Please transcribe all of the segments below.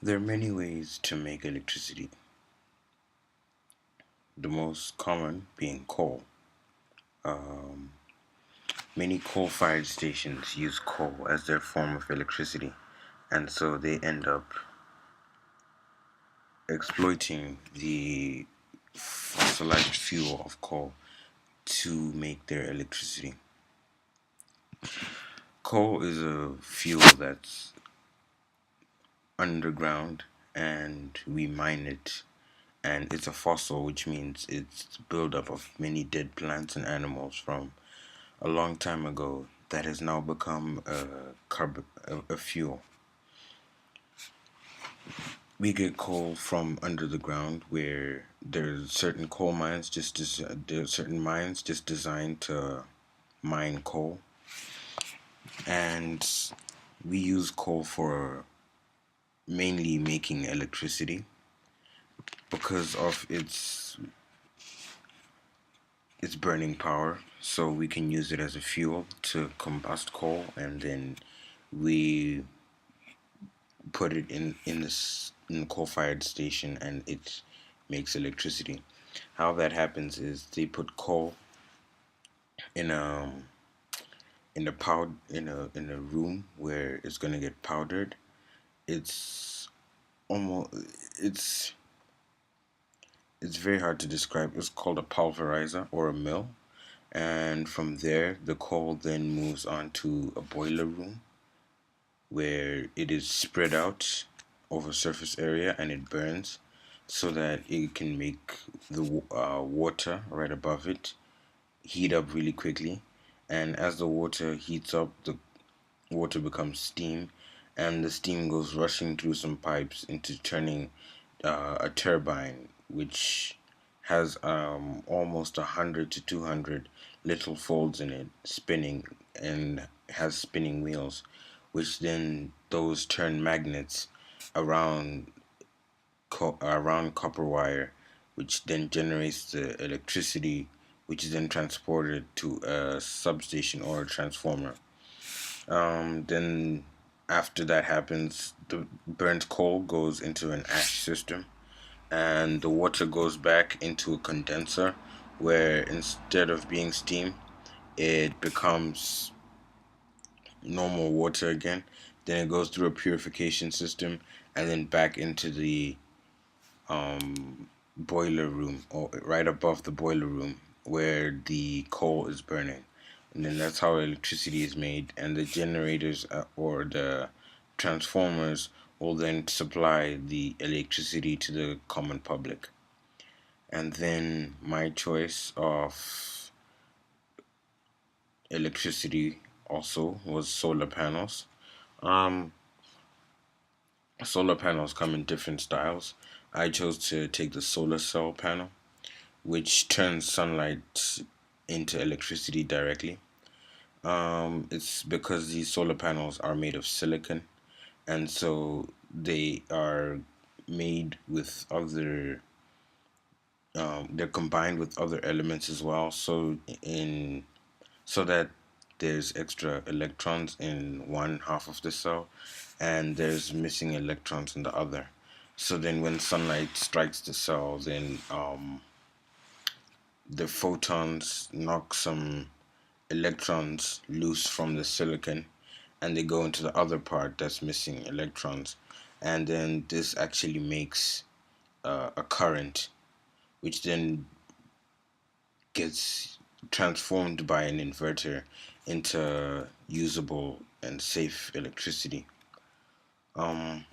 There are many ways to make electricity, the most common being coal. Um, Many coal fired stations use coal as their form of electricity, and so they end up exploiting the fossilized fuel of coal to make their electricity. Coal is a fuel that's underground and we mine it, and it's a fossil, which means it's buildup of many dead plants and animals from a long time ago that has now become a fuel. We get coal from under the ground where there's certain coal mines there's certain mines just designed to mine coal, and we use coal for mainly making electricity because of its burning power. So we can use it as a fuel to combust coal, and then we put it in the coal-fired station, and it makes electricity. How that happens is they put coal in a room where it's gonna get powdered. It's almost it's it's very hard to describe. It's called a pulverizer or a mill, and from there the coal then moves on to a boiler room where it is spread out over surface area and it burns so that it can make the water right above it heat up really quickly. And as the water heats up, the water becomes steam, and the steam goes rushing through some pipes into turning a turbine, which has almost 100 to 200 little folds in it, spinning, and has spinning wheels, which then those turn magnets around around copper wire, which then generates the electricity, which is then transported to a substation or a transformer. Then after that happens, the burnt coal goes into an ash system, and the water goes back into a condenser, where instead of being steam, it becomes normal water again. Then it goes through a purification system, and then back into the boiler room, or right above the boiler room where the coal is burning. And then that's how electricity is made, and the generators or the transformers will then supply the electricity to the common public. And then my choice of electricity also was solar panels. Um, Solar panels come in different styles. I chose to take the solar cell panel, which turns sunlight into electricity directly. It's because these solar panels are made of silicon, and so they are made with other. They're combined with other elements as well. So that there's extra electrons in one half of the cell, and there's missing electrons in the other. So then, when sunlight strikes the cell, then the photons knock some electrons loose from the silicon, and they go into the other part that's missing electrons, and then this actually makes a current, which then gets transformed by an inverter into usable and safe electricity. Um,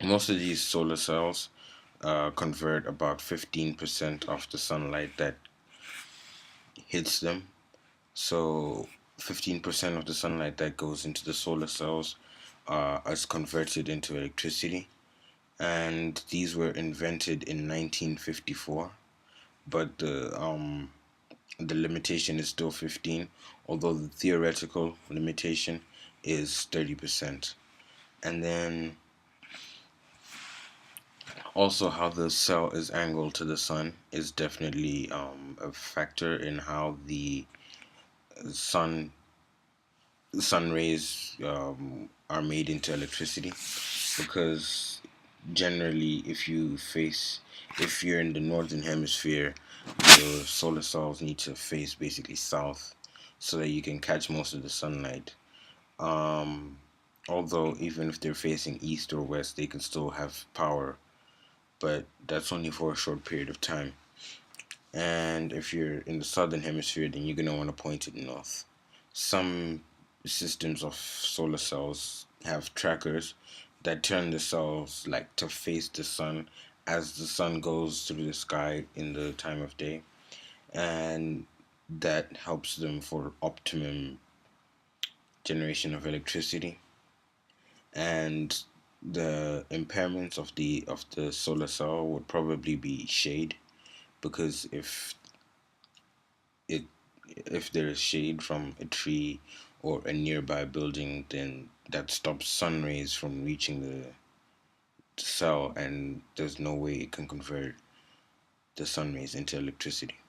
Most of these solar cells convert about 15% of the sunlight that hits them. So 15% of the sunlight that goes into the solar cells is converted into electricity. And these were invented in 1954, but the limitation is still 15, although the theoretical limitation is 30%. And then also how the cell is angled to the sun is definitely a factor in how the sun sun rays are made into electricity. because generally, if you're in the northern hemisphere, your solar cells need to face basically south so that you can catch most of the sunlight. Um, Although even if they're facing east or west, they can still have power, but that's only for a short period of time. And if you're in the southern hemisphere, then you're gonna want to point it north. Some systems of solar cells have trackers that turn the cells like to face the sun as the sun goes through the sky in the time of day, and that helps them for optimum generation of electricity. And the impairments of the solar cell would probably be shade, because it if there is shade from a tree or a nearby building, then that stops sun rays from reaching the cell, and there's no way it can convert the sun rays into electricity.